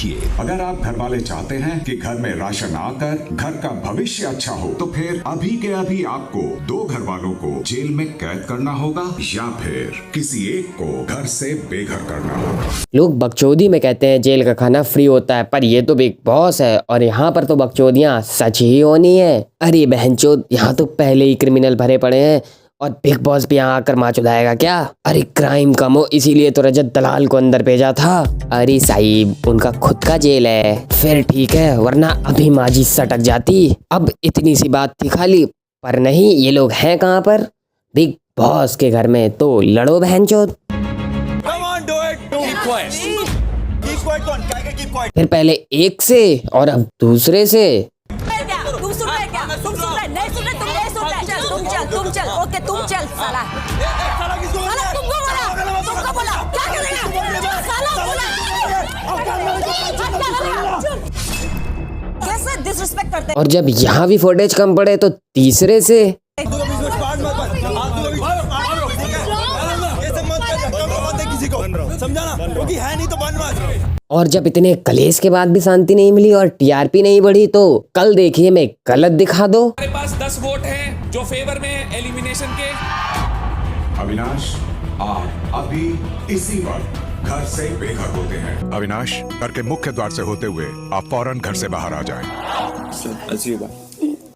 देखिए। अगर आप घर वाले चाहते हैं कि घर में राशन आकर घर का भविष्य अच्छा हो, तो फिर अभी के अभी आपको 2 घर वालों को जेल में कैद करना होगा या फिर किसी एक को घर से बेघर करना होगा। लोग बकचोदी में कहते हैं जेल का खाना फ्री होता है, पर ये तो बिग बॉस है और यहाँ पर तो बकचोदियाँ सच ही होनी है। अरे बहनचोद, यहाँ तो पहले ही क्रिमिनल भरे पड़े हैं और बिग बॉस भी यहाँ आकर माँ चुदाएगा क्या? अरे क्राइम कम हो इसीलिए तो रजत दलाल को अंदर भेजा था। अरे साहिब, उनका खुद का जेल है, फिर ठीक है, वरना अभी माजी सटक जाती। अब इतनी सी बात थी खाली, पर नहीं, ये लोग हैं कहाँ पर? बिग बॉस के घर में। तो लड़ो बहनचोद। फिर पहले एक से और अब दूसरे से। तुम चल, ओके तुम चल साला। साला तुमको बोला क्या करेगा? साला बोला कैसे डिसरिस्पेक्ट करते हैं। और जब यहाँ भी फुटेज कम पड़े तो तीसरे से। क्योंकि है नहीं तो बन मत। और जब इतने कलेश के बाद भी शांति नहीं मिली और टीआरपी नहीं बढ़ी, तो कल देखिए मैं गलत दिखा दो। हमारे पास 10 वोट हैं जो फेवर में है एलिमिनेशन के। अविनाश, आप अभी इसी वक्त घर से बेघर होते हैं। अविनाश, घर के मुख्य द्वार से होते हुए आप फौरन घर से बाहर आ जाएं।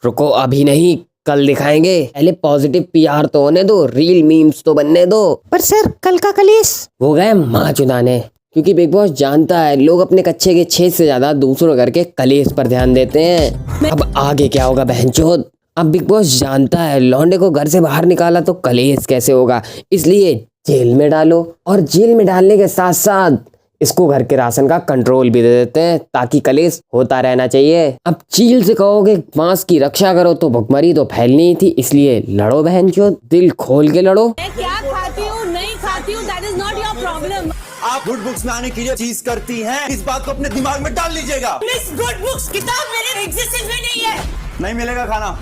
रुको, अभी नहीं, कल दिखाएंगे। पहले पॉजिटिव पीआर तो होने दो, रील मीम्स तो बनने दो। पर सर, कल का कलेश वो गए माँ चुदाने, क्योंकि बिग बॉस जानता है लोग अपने कच्चे के 6 से ज्यादा दूसरों घर के कलेश पर ध्यान देते हैं। अब आगे क्या होगा बहनचोद? अब बिग बॉस जानता है लौंडे को घर से बाहर निकाला तो कलेश कैसे होगा, इसलिए जेल में डालो। और जेल में डालने के साथ साथ इसको घर के राशन का कंट्रोल भी दे देते हैं, ताकि कलेश होता रहना चाहिए। अब चील से कहोगे मांस की रक्षा करो तो भुखमरी तो फैलनी ही थी, इसलिए लड़ो बहनचोद, दिल खोल के लड़ो। मैं क्या खाती हूँ नहीं खाती हूँ, that is not your problem. आप गुड बुक्स में आने के लिए चीज करती हैं, इस बात को अपने दिमाग में डाल लीजिएगा। मिस गुड बुक्स किताब मेरे एग्जिस्टेंस में नहीं है। नहीं मिलेगा खाना।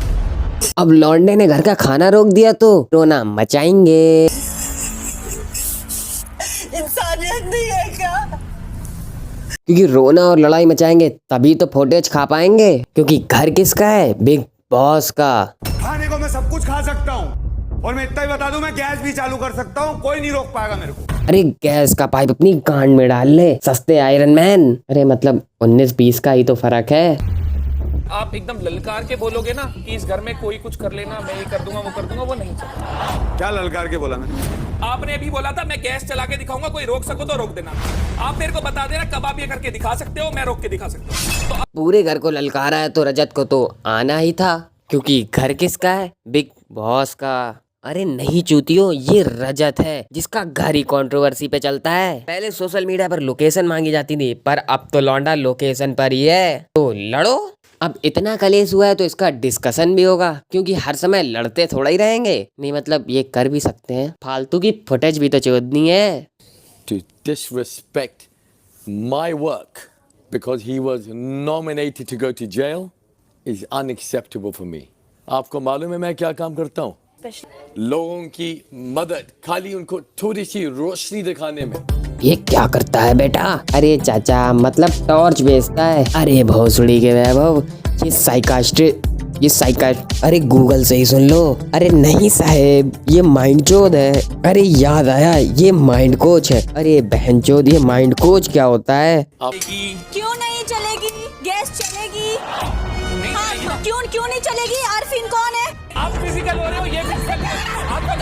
अब लौंडे ने घर का खाना रोक दिया तो रोना मचाएंगे। इंसानियत नहीं है क्या? क्योंकि रोना और लड़ाई मचाएंगे तभी तो फुटेज खा पाएंगे, क्योंकि घर किसका है? बिग बॉस का। खाने को मैं सब कुछ खा सकता हूँ, और मैं इतना ही बता दूं, मैं गैस भी चालू कर सकता हूँ, कोई नहीं रोक पाएगा मेरे को। अरे गैस का पाइप अपनी गांड में डाल ले, सस्ते आयरन मैन। अरे मतलब 19-20 का ही तो फर्क है। आप एकदम ललकार के बोलोगे ना कि इस घर में कोई कुछ कर लेना, मैं ये कर दूंगा वो कर दूंगा, वो नहीं चलेगा। क्या ललकार के बोला मैंने? आपने अभी बोला था मैं गैस चला के दिखाऊंगा, कोई रोक सको तो रोक देना। आप मेरे को बता देना कब आप ये करके दिखा सकते हो, मैं रोक के दिखा सकता हूँ। तो पूरे घर को ललकारा है तो रजत को तो आना ही था, क्योंकि घर किसका है? बिग बॉस का। अरे नहीं चूतियो, ये रजत है जिसका घर ही कंट्रोवर्सी पे चलता है। पहले सोशल मीडिया पर लोकेशन मांगी जाती थी, पर अब तो लौंडा लोकेशन पर ही है। तो लड़ो। अब इतना कलेश हुआ है तो इसका डिस्कशन भी होगा, क्योंकि हर समय लड़ते थोड़ा ही रहेंगे। नहीं मतलब ये कर भी सकते हैं, फालतू की फुटेज भी तो चोदनी है। To disrespect my work because he was nominated to go to jail is unacceptable for me. आपको मालूम है मैं क्या काम करता हूँ? लोगों की मदद, खाली उनको थोड़ी सी रोशनी दिखाने में। ये क्या करता है बेटा? अरे चाचा, मतलब टॉर्च बेचता है। अरे भोसड़ी के वैभव, ये साइकास्ट, अरे गूगल से ही सुन लो। अरे नहीं साहेब, ये माइंड चोद है। अरे याद आया, ये माइंड कोच है। अरे बहनचोद, ये माइंड कोच क्या होता है? क्यों नहीं चलेगी? गैस चलेगी। हाँ, क्यों नहीं चलेगी? आरफिन कौन है? आप फिजिकल हो रहे हो, ये फिजिकल है। आपको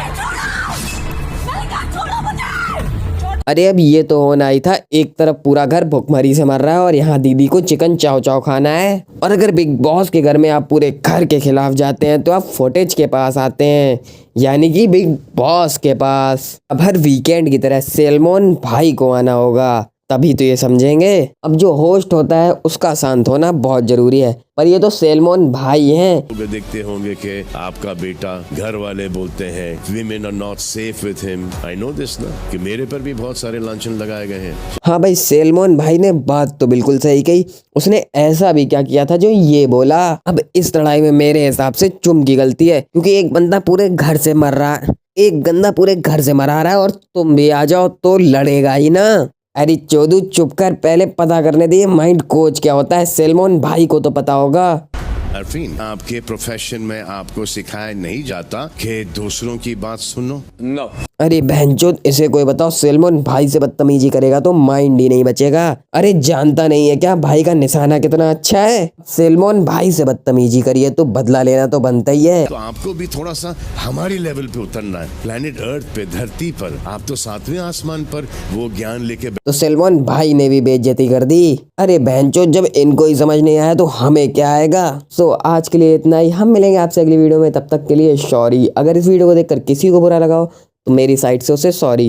अरे अब ये तो होना ही था, एक तरफ पूरा घर भुखमरी से मर रहा है और यहाँ दीदी को चिकन चाव चाव खाना है। और अगर बिग बॉस के घर में आप पूरे घर के खिलाफ जाते हैं तो आप फुटेज के पास आते हैं, यानी कि बिग बॉस के पास। अब हर वीकेंड की तरह सैलमन भाई को आना होगा, तभी तो ये समझेंगे। अब जो होस्ट होता है उसका शांत होना बहुत जरूरी है, पर ये तो सैलमन भाई हैं। लोग देखते होंगे कि आपका बेटा, घर वाले बोलते हैं women are not safe with him. I know this ना, कि मेरे पर भी बहुत सारे लांछन लगाए गए हैं। हाँ भाई, सैलमन भाई ने बात तो बिल्कुल सही कही। उसने ऐसा भी क्या किया था जो ये बोला। अब इस लड़ाई में मेरे हिसाब से चुम की गलती है, क्योंकि एक बंदा पूरे घर से मर रहा है, एक गंदा पूरे घर से मरा रहा है और तुम भी आ जाओ तो लड़ेगा ही ना। अरे चोदू चुप कर, पहले पता करने दे माइंड कोच क्या होता है। सलमान भाई को तो पता होगा। अरफीन, आपके प्रोफेशन में आपको सिखाया नहीं जाता कि दूसरों की बात सुनो? No. अरे बहनचोद, इसे कोई बताओ सलमान भाई से बदतमीजी करेगा तो माइंड ही नहीं बचेगा। अरे जानता नहीं है क्या भाई का निशाना कितना अच्छा है। सलमान भाई से बदतमीजी करिए तो बदला लेना तो बनता ही है। तो आपको भी थोड़ा सा हमारी लेवल पे उतरना है। प्लेनेट अर्थ पे, धरती पर, आप तो 7वें आसमान पर वो ज्ञान लेके तो सलमान भाई ने भी बेइज्जती कर दी। अरे बहनचोद, जब इनको ही समझ नहीं आया तो हमें क्या आएगा। सो आज के लिए इतना ही, हम मिलेंगे आपसे अगली वीडियो में। तब तक के लिए सॉरी। अगर इस वीडियो को देखकर किसी को बुरा लगा हो तो मेरी साइड से उसे सॉरी।